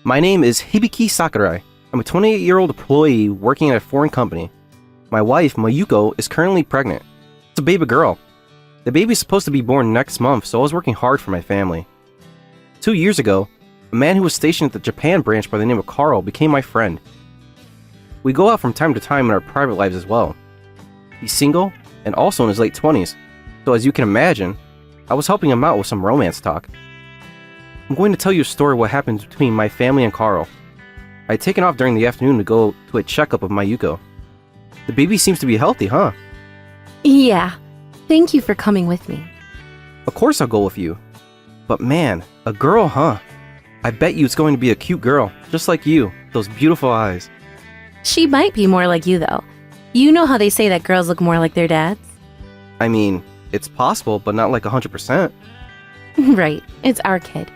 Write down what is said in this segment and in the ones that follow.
My name is Hibiki Sakurai. I'm a 28-year-old employee working at a foreign company. My wife, Mayuko, is currently pregnant. It's a baby girl. The baby's supposed to be born next month, so I was working hard for my family. 2 years ago, a man who was stationed at the Japan branch by the name of Carl became my friend. We go out from time to time in our private lives as well. He's single and also in his late 20s, so as you can imagine, I was helping him out with some romance talk. I'm going to tell you a story of what happened between my family and Carl. I had taken off during the afternoon to go to a checkup of Mayuko. The baby seems to be healthy, huh? Yeah. Thank you for coming with me. Of course I'll go with you. But man, a girl, huh? I bet you it's going to be a cute girl, just like you, those beautiful eyes. She might be more like you, though. You know how they say that girls look more like their dads? I mean, it's possible, but not like 100%. Right, it's our kid.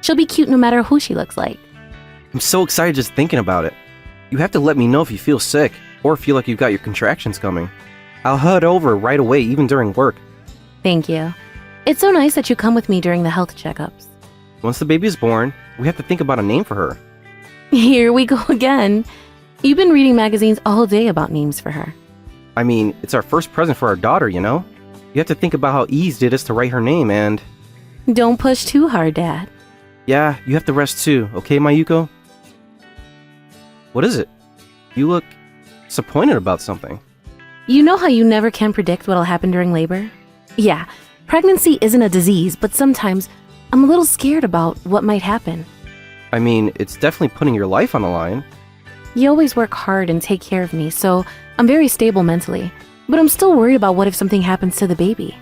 She'll be cute no matter who she looks like. I'm so excited just thinking about it. You have to let me know if you feel sick, or feel like you've got your contractions coming. I'll head over right away, even during work. Thank you. It's so nice that you come with me during the health checkups. Once the baby is born, we have to think about a name for her. Here we go again. You've been reading magazines all day about names for her. I mean, it's our first present for our daughter, you know? You have to think about how easy it is to write her name and... Don't push too hard, Dad. Yeah, you have to rest too, okay, Mayuko? What is it? You look disappointed about something. You know how you never can predict what'll happen during labor? Yeah, pregnancy isn't a disease, but sometimes I'm a little scared about what might happen. I mean, it's definitely putting your life on the line. You always work hard and take care of me, so I'm very stable mentally. But I'm still worried about what if something happens to the baby.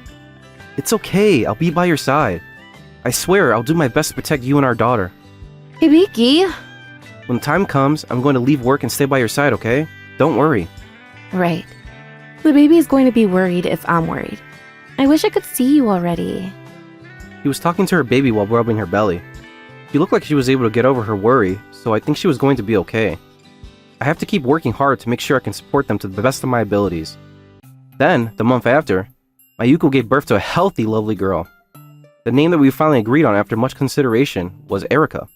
It's okay, I'll be by your side. I swear, I'll do my best to protect you and our daughter. Hibiki! When the time comes, I'm going to leave work and stay by your side, okay? Don't worry. Right. The baby is going to be worried if I'm worried. I wish I could see you already. He was talking to her baby while rubbing her belly. She looked like she was able to get over her worry, so I think she was going to be okay. I have to keep working hard to make sure I can support them to the best of my abilities. Then, the month after, Mayuko gave birth to a healthy, lovely girl. The name that we finally agreed on after much consideration was Erica.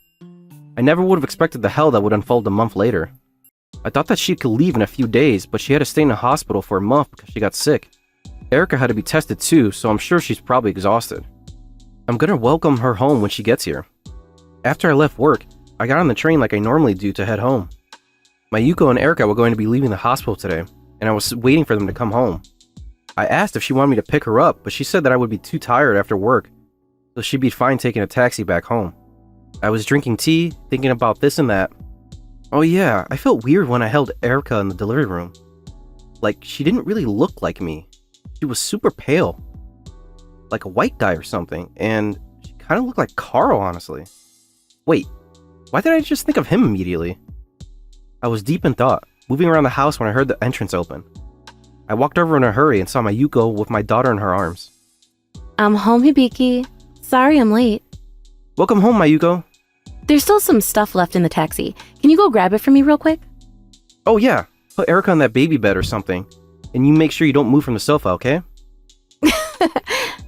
I never would have expected the hell that would unfold a month later. I thought that she could leave in a few days, but she had to stay in the hospital for a month because she got sick. Erica had to be tested too, so I'm sure she's probably exhausted. I'm gonna welcome her home when she gets here. After I left work, I got on the train like I normally do to head home. Mayuko and Erica were going to be leaving the hospital today, and I was waiting for them to come home. I asked if she wanted me to pick her up, but she said that I would be too tired after work, so she'd be fine taking a taxi back home. I was drinking tea, thinking about this and that. Oh yeah, I felt weird when I held Erica in the delivery room. Like, she didn't really look like me. She was super pale. Like a white guy or something, and she kind of looked like Carl, honestly. Wait, why did I just think of him immediately? I was deep in thought, moving around the house when I heard the entrance open. I walked over in a hurry and saw Mayuko with my daughter in her arms. I'm home, Hibiki. Sorry I'm late. Welcome home, Mayuko. There's still some stuff left in the taxi. Can you go grab it for me real quick? Oh yeah, put Erica on that baby bed or something. And you make sure you don't move from the sofa, okay?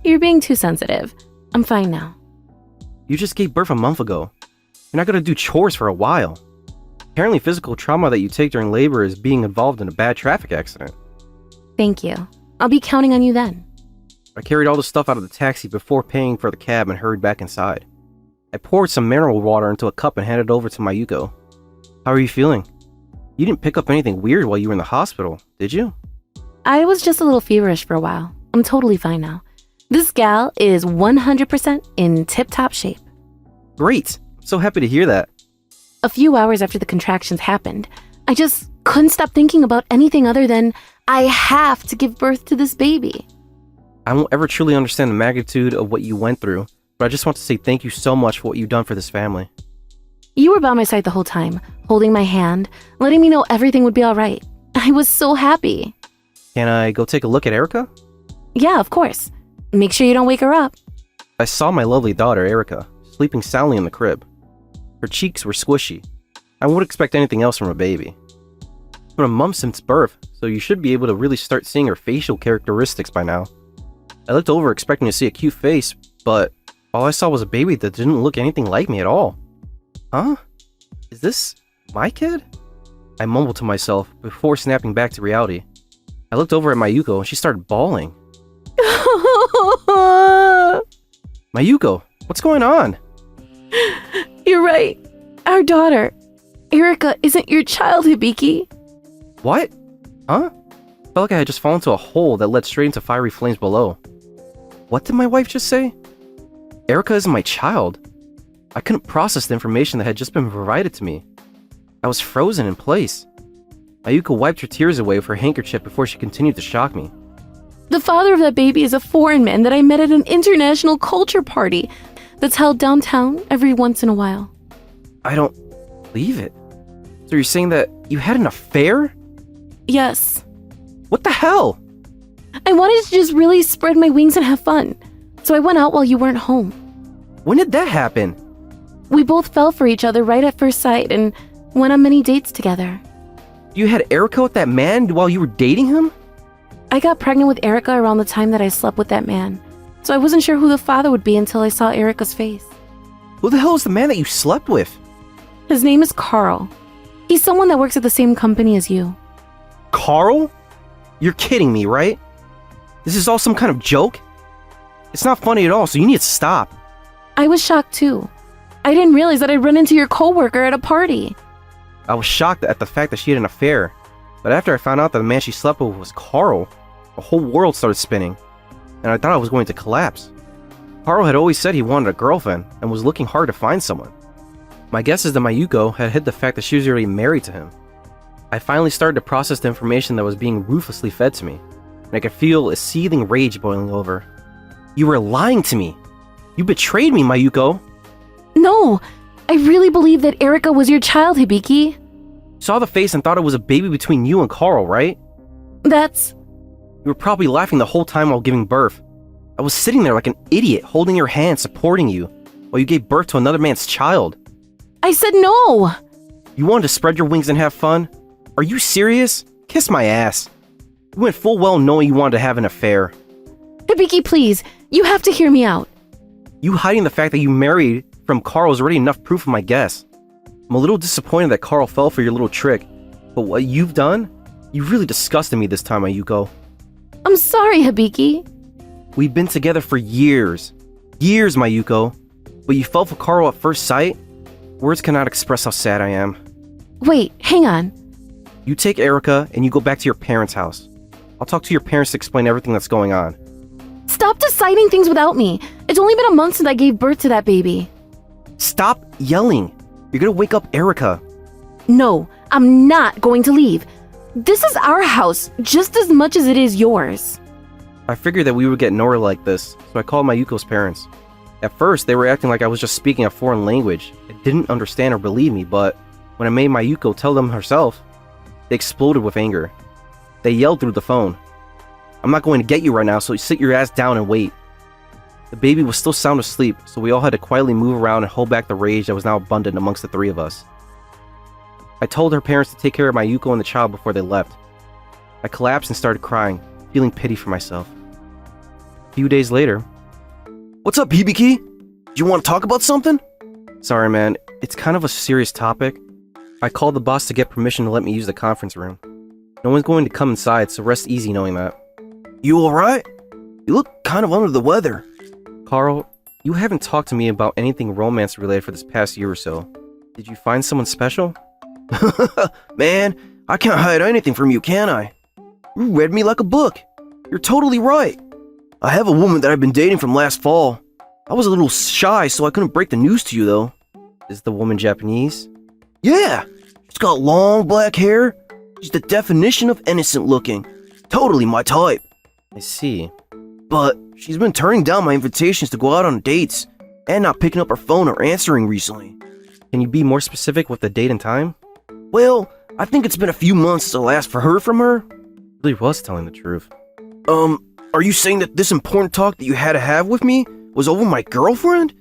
You're being too sensitive. I'm fine now. You just gave birth a month ago. You're not gonna do chores for a while. Apparently physical trauma that you take during labor is being involved in a bad traffic accident. Thank you. I'll be counting on you then. I carried all the stuff out of the taxi before paying for the cab and hurried back inside. I poured some mineral water into a cup and handed it over to Mayuko. How are you feeling? You didn't pick up anything weird while you were in the hospital, did you? I was just a little feverish for a while. I'm totally fine now. This gal is 100% in tip-top shape. Great! I'm so happy to hear that. A few hours after the contractions happened, I just couldn't stop thinking about anything other than I have to give birth to this baby. I won't ever truly understand the magnitude of what you went through, but I just want to say thank you so much for what you've done for this family. You were by my side the whole time, holding my hand, letting me know everything would be all right. I was so happy. Can I go take a look at Erica? Yeah, of course. Make sure you don't wake her up. I saw my lovely daughter, Erica, sleeping soundly in the crib. Her cheeks were squishy. I wouldn't expect anything else from a baby. It's been a month since birth, so you should be able to really start seeing her facial characteristics by now. I looked over expecting to see a cute face, but all I saw was a baby that didn't look anything like me at all. Huh? Is this my kid? I mumbled to myself before snapping back to reality. I looked over at Mayuko and she started bawling. Mayuko, what's going on? You're right. Our daughter, Erika, isn't your child, Hibiki. What? Huh? Felt like I had just fallen into a hole that led straight into fiery flames below. What did my wife just say? Erika isn't my child. I couldn't process the information that had just been provided to me. I was frozen in place. Mayuko wiped her tears away with her handkerchief before she continued to shock me. The father of that baby is a foreign man that I met at an international culture party that's held downtown every once in a while. I don't believe it. So you're saying that you had an affair? Yes. What the hell? I wanted to just really spread my wings and have fun, so I went out while you weren't home. When did that happen? We both fell for each other right at first sight and went on many dates together. You had Erika with that man while you were dating him? I got pregnant with Erika around the time that I slept with that man, so I wasn't sure who the father would be until I saw Erika's face. Who the hell is the man that you slept with? His name is Carl. He's someone that works at the same company as you. Carl? You're kidding me, right? This is all some kind of joke? It's not funny at all, so you need to stop. I was shocked too. I didn't realize that I'd run into your coworker at a party. I was shocked at the fact that she had an affair, but after I found out that the man she slept with was Carl, the whole world started spinning, and I thought I was going to collapse. Carl had always said he wanted a girlfriend and was looking hard to find someone. My guess is that Mayuko had hid the fact that she was already married to him. I finally started to process the information that was being ruthlessly fed to me, and I could feel a seething rage boiling over. You were lying to me! You betrayed me, Mayuko! No! I really believe that Erika was your child, Hibiki. Saw the face and thought it was a baby between you and Carl, right? That's... You were probably laughing the whole time while giving birth. I was sitting there like an idiot, holding your hand, supporting you, while you gave birth to another man's child. I said no! You wanted to spread your wings and have fun? Are you serious? Kiss my ass. You went full well knowing you wanted to have an affair. Hibiki, please, you have to hear me out. You hiding the fact that you married from Carl is already enough proof of my guess. I'm a little disappointed that Carl fell for your little trick, but what you've done? You really disgusted me this time, Mayuko. I'm sorry, Hibiki. We've been together for years. Years, Mayuko. But you fell for Carl at first sight? Words cannot express how sad I am. Wait, hang on. You take Erika and you go back to your parents' house. I'll talk to your parents to explain everything that's going on. Stop deciding things without me. It's only been a month since I gave birth to that baby. Stop yelling. You're gonna wake up Erika. No, I'm not going to leave. This is our house just as much as it is yours. I figured that we would get nowhere like this, so I called Mayuko's parents. At first, they were acting like I was just speaking a foreign language. They didn't understand or believe me, but when I made Mayuko tell them herself, they exploded with anger. They yelled through the phone. I'm not going to get you right now, so sit your ass down and wait. The baby was still sound asleep, so we all had to quietly move around and hold back the rage that was now abundant amongst the three of us. I told her parents to take care of Mayuko and the child before they left. I collapsed and started crying, feeling pity for myself. A few days later... What's up, Hibiki? Do you want to talk about something? Sorry, man. It's kind of a serious topic. I called the boss to get permission to let me use the conference room. No one's going to come inside, so rest easy knowing that. You alright? You look kind of under the weather. Carl, you haven't talked to me about anything romance-related for this past year or so. Did you find someone special? Man, I can't hide anything from you, can I? You read me like a book. You're totally right. I have a woman that I've been dating from last fall. I was a little shy, so I couldn't break the news to you, though. Is the woman Japanese? Yeah! She's got long black hair. She's the definition of innocent looking. Totally my type. I see. But she's been turning down my invitations to go out on dates, and not picking up her phone or answering recently. Can you be more specific with the date and time? Well, I think it's been a few months since I last heard from her. Really was telling the truth. Are you saying that this important talk that you had to have with me was over my girlfriend?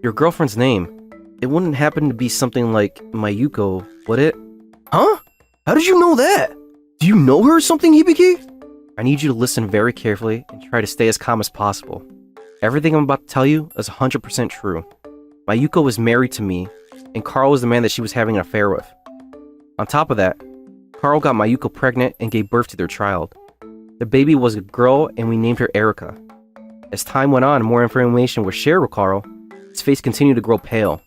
Your girlfriend's name. It wouldn't happen to be something like Mayuko, would it? Huh? How did you know that? Do you know her or something, Hibiki? I need you to listen very carefully and try to stay as calm as possible. Everything I'm about to tell you is 100% true. Mayuko was married to me, and Carl was the man that she was having an affair with. On top of that, Carl got Mayuko pregnant and gave birth to their child. The baby was a girl and we named her Erica. As time went on and more information was shared with Carl, his face continued to grow pale.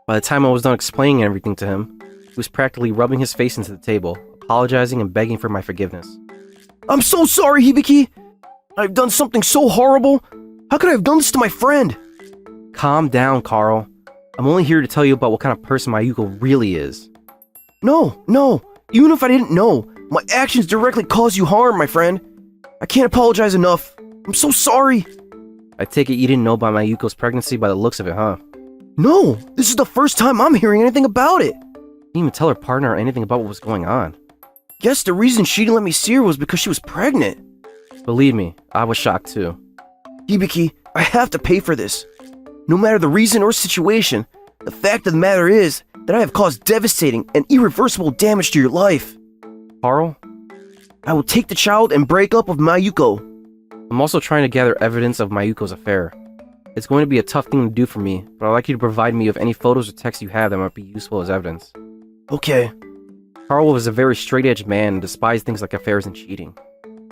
By the time I was done explaining everything to him, he was practically rubbing his face into the table, apologizing and begging for my forgiveness. I'm so sorry, Hibiki! I've done something so horrible! How could I have done this to my friend? Calm down, Carl. I'm only here to tell you about what kind of person Mayuko really is. No. Even if I didn't know, my actions directly caused you harm, my friend. I can't apologize enough. I'm so sorry. I take it you didn't know about Mayuko's pregnancy by the looks of it, huh? No, this is the first time I'm hearing anything about it. Didn't even tell her partner anything about what was going on. Guess the reason she didn't let me see her was because she was pregnant. Believe me, I was shocked too. Hibiki, I have to pay for this. No matter the reason or situation, the fact of the matter is that I have caused devastating and irreversible damage to your life. Carl? I will take the child and break up with Mayuko. I'm also trying to gather evidence of Mayuko's affair. It's going to be a tough thing to do for me, but I'd like you to provide me with any photos or texts you have that might be useful as evidence. Okay. Carl was a very straight-edged man and despised things like affairs and cheating.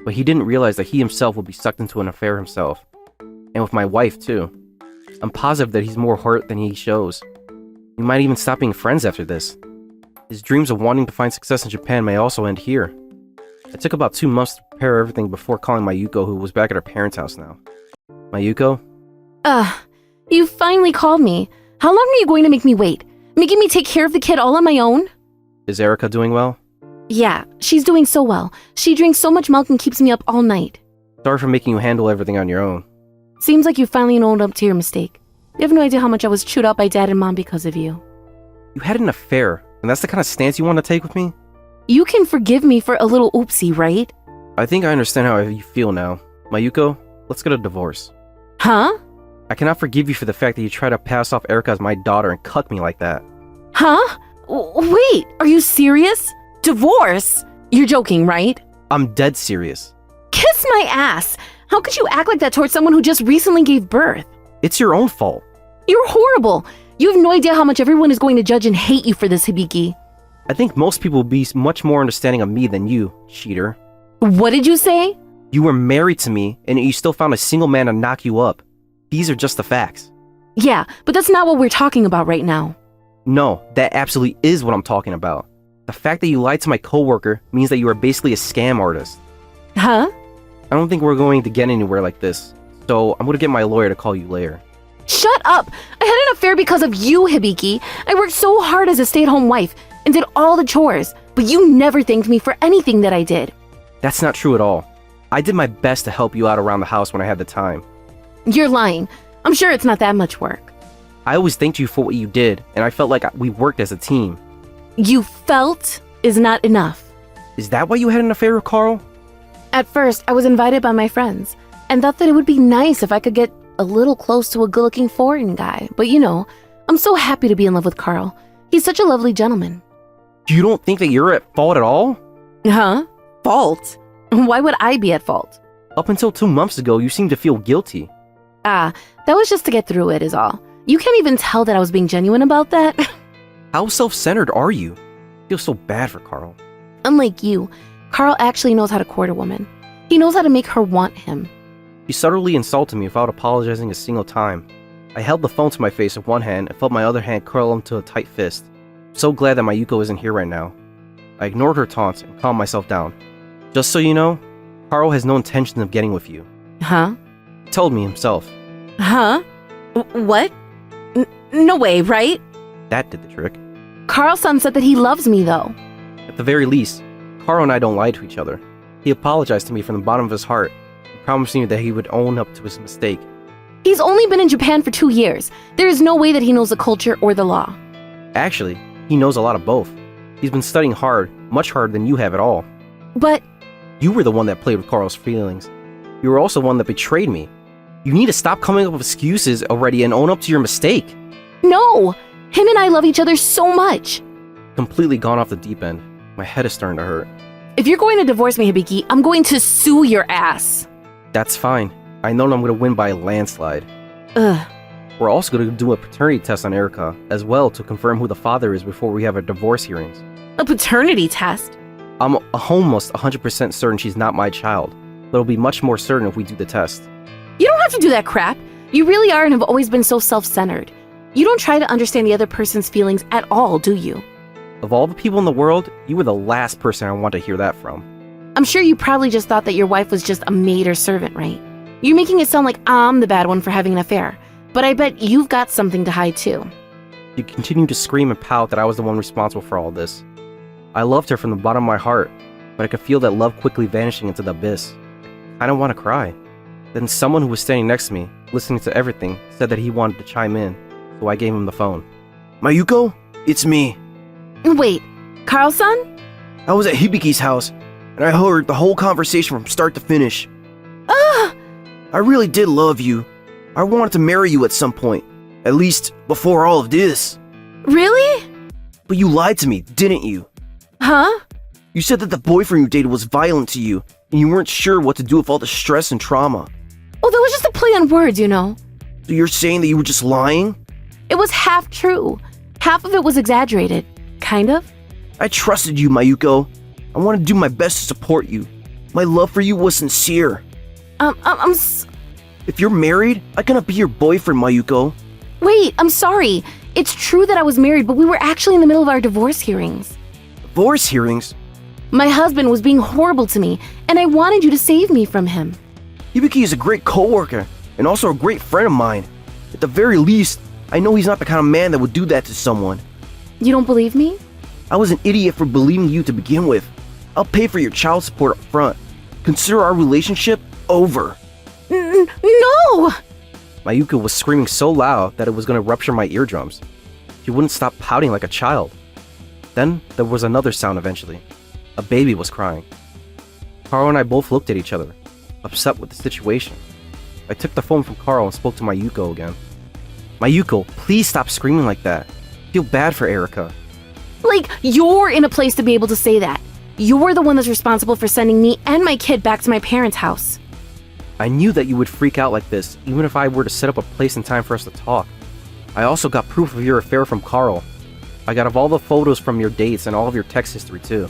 But he didn't realize that he himself would be sucked into an affair himself. And with my wife, too. I'm positive that he's more hurt than he shows. We might even stop being friends after this. His dreams of wanting to find success in Japan may also end here. It took about 2 months to prepare everything before calling Mayuko, who was back at her parents' house now. Mayuko? You finally called me. How long are you going to make me wait? Making me take care of the kid all on my own? Is Erica doing well? Yeah, she's doing so well. She drinks so much milk and keeps me up all night. Sorry for making you handle everything on your own. Seems like you finally owned up to your mistake. You have no idea how much I was chewed out by Dad and Mom because of you. You had an affair, and that's the kind of stance you want to take with me? You can forgive me for a little oopsie, right? I think I understand how you feel now. Mayuko, let's get a divorce. Huh? I cannot forgive you for the fact that you tried to pass off Erica as my daughter and cuck me like that. Huh? Wait, are you serious? Divorce? You're joking, right? I'm dead serious. Kiss my ass! How could you act like that towards someone who just recently gave birth? It's your own fault. You're horrible! You have no idea how much everyone is going to judge and hate you for this, Hibiki. I think most people will be much more understanding of me than you, cheater. What did you say? You were married to me, and you still found a single man to knock you up. These are just the facts. Yeah, but that's not what we're talking about right now. No, that absolutely is what I'm talking about. The fact that you lied to my coworker means that you are basically a scam artist. Huh? I don't think we're going to get anywhere like this, so I'm going to get my lawyer to call you later. Shut up! I had an affair because of you, Hibiki. I worked so hard as a stay-at-home wife and did all the chores, but you never thanked me for anything that I did. That's not true at all. I did my best to help you out around the house when I had the time. You're lying. I'm sure it's not that much work. I always thanked you for what you did, and I felt like we worked as a team. You felt is not enough. Is that why you had an affair with Carl? At first, I was invited by my friends and thought that it would be nice if I could get a little close to a good-looking foreign guy. But you know, I'm so happy to be in love with Carl. He's such a lovely gentleman. You don't think that you're at fault at all? Huh? Fault? Why would I be at fault? Up until 2 months ago, you seemed to feel guilty. That was just to get through it is all. You can't even tell that I was being genuine about that. How self-centered are you? I feel so bad for Carl. Unlike you, Carl actually knows how to court a woman. He knows how to make her want him. He subtly insulted me without apologizing a single time. I held the phone to my face with one hand and felt my other hand curl into a tight fist. I'm so glad that Mayuko isn't here right now. I ignored her taunts and calmed myself down. Just so you know, Carl has no intention of getting with you. Huh? He told me himself. Huh? What? No way, right? That did the trick. Carl-san said that he loves me, though. At the very least, Carl and I don't lie to each other. He apologized to me from the bottom of his heart, promising me that he would own up to his mistake. He's only been in Japan for 2 years. There is no way that he knows the culture or the law. Actually, he knows a lot of both. He's been studying hard, much harder than you have at all. But You were the one that played with Carl's feelings. You were also one that betrayed me. You need to stop coming up with excuses already and own up to your mistake. no! Him and I love each other so much. Completely gone off the deep end. My head is starting to hurt. If you're going to divorce me, Hibiki, I'm going to sue your ass. That's fine. I know I'm going to win by a landslide. Ugh. We're also going to do a paternity test on Erica as well to confirm who the father is before we have our divorce hearings. A paternity test? I'm almost 100% certain she's not my child, but it'll be much more certain if we do the test. You don't have to do that crap. You really are and have always been so self-centered. You don't try to understand the other person's feelings at all, do you? Of all the people in the world, you were the last person I want to hear that from. I'm sure you probably just thought that your wife was just a maid or servant, right? You're making it sound like I'm the bad one for having an affair, but I bet you've got something to hide too. You continued to scream and pout that I was the one responsible for all this. I loved her from the bottom of my heart, but I could feel that love quickly vanishing into the abyss. I don't want to cry. Then someone who was standing next to me, listening to everything, said that he wanted to chime in, so I gave him the phone. Mayuko, it's me. Wait, Carl-san? I was at Hibiki's house, and I heard the whole conversation from start to finish. Ah! I really did love you. I wanted to marry you at some point, at least before all of this. Really? But you lied to me, didn't you? Huh? You said that the boyfriend you dated was violent to you, and you weren't sure what to do with all the stress and trauma. Oh, that was just a play on words, you know. So you're saying that you were just lying? It was half true. Half of it was exaggerated. Kind of. I trusted you, Mayuko. I wanted to do my best to support you. My love for you was sincere. If you're married, I cannot be your boyfriend, Mayuko. Wait, I'm sorry. It's true that I was married, but we were actually in the middle of our divorce hearings. Divorce hearings? My husband was being horrible to me, and I wanted you to save me from him. Hibiki is a great coworker, and also a great friend of mine. At the very least, I know he's not the kind of man that would do that to someone. You don't believe me? I was an idiot for believing you to begin with. I'll pay for your child support up front. Consider our relationship over. No! Mayuko was screaming so loud that it was going to rupture my eardrums. She wouldn't stop pouting like a child. Then there was another sound eventually. A baby was crying. Carl and I both looked at each other, upset with the situation. I took the phone from Carl and spoke to Mayuko again. Mayuko, please stop screaming like that. I feel bad for Erica. Like, you're in a place to be able to say that. You're the one that's responsible for sending me and my kid back to my parents' house. I knew that you would freak out like this, even if I were to set up a place and time for us to talk. I also got proof of your affair from Carl. I got all the photos from your dates and all of your text history too.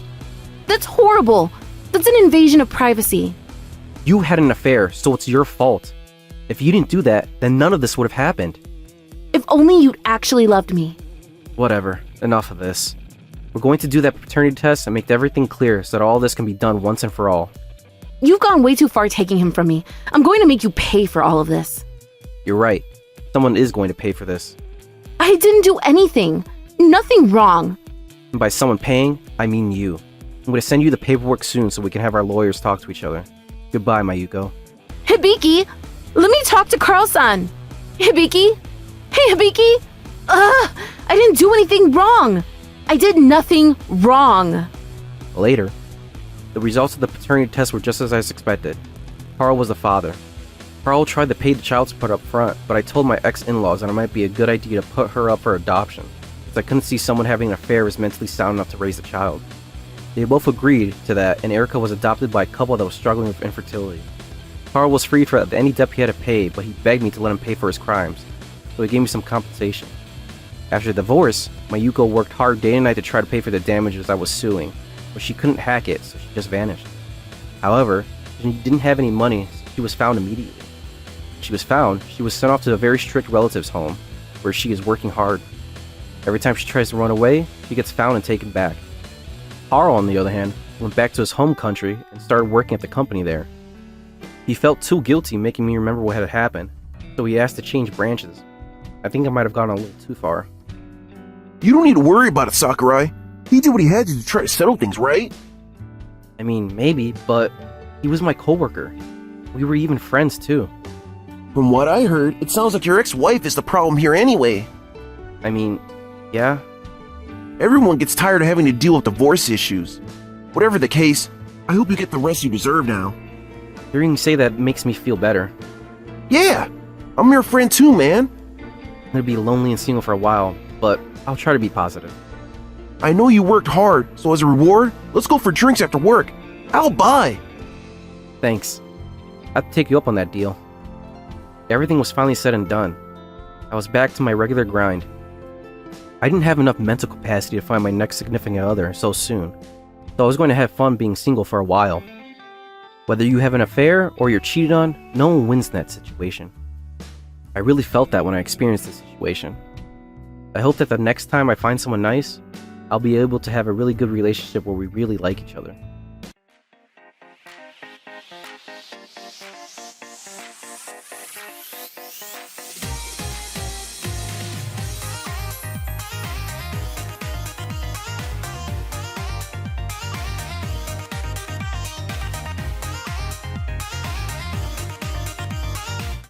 That's horrible. That's an invasion of privacy. You had an affair, so it's your fault. If you didn't do that, then none of this would have happened. If only you'd actually loved me. Whatever, enough of this. We're going to do that paternity test and make everything clear so that all this can be done once and for all. You've gone way too far taking him from me. I'm going to make you pay for all of this. You're right. Someone is going to pay for this. I didn't do anything. Nothing wrong. And by someone paying, I mean you. I'm going to send you the paperwork soon so we can have our lawyers talk to each other. Goodbye, Mayuko. Hibiki, let me talk to Carl-san. Hibiki? Hey, Hibiki? I didn't do anything wrong. I did nothing wrong. Later, the results of the paternity test were just as I expected. Carl was the father. Carl tried to pay the child support up front, but I told my ex-in-laws that it might be a good idea to put her up for adoption, because I couldn't see someone having an affair as mentally sound enough to raise a child. They both agreed to that, and Erica was adopted by a couple that was struggling with infertility. Carl was freed from any debt he had to pay, but he begged me to let him pay for his crimes, so he gave me some compensation. After the divorce, Mayuko worked hard day and night to try to pay for the damages I was suing, but she couldn't hack it, so she just vanished. However, she didn't have any money, so she was found immediately. When she was found, she was sent off to a very strict relative's home, where she is working hard. Every time she tries to run away, she gets found and taken back. Carl, on the other hand, went back to his home country and started working at the company there. He felt too guilty making me remember what had happened, so he asked to change branches. I think I might have gone a little too far. You don't need to worry about it, Sakurai. He did what he had to try to settle things, right? I mean, maybe, but he was my coworker. We were even friends too. From what I heard, it sounds like your ex-wife is the problem here anyway. I mean, yeah. Everyone gets tired of having to deal with divorce issues. Whatever the case, I hope you get the rest you deserve now. Hearing you say that makes me feel better. Yeah, I'm your friend too, man. I'm gonna be lonely and single for a while, but I'll try to be positive. I know you worked hard, so as a reward, let's go for drinks after work. I'll buy. Thanks. I have to take you up on that deal. Everything was finally said and done. I was back to my regular grind. I didn't have enough mental capacity to find my next significant other so soon, so I was going to have fun being single for a while. Whether you have an affair or you're cheated on, no one wins in that situation. I really felt that when I experienced this situation. I hope that the next time I find someone nice, I'll be able to have a really good relationship where we really like each other.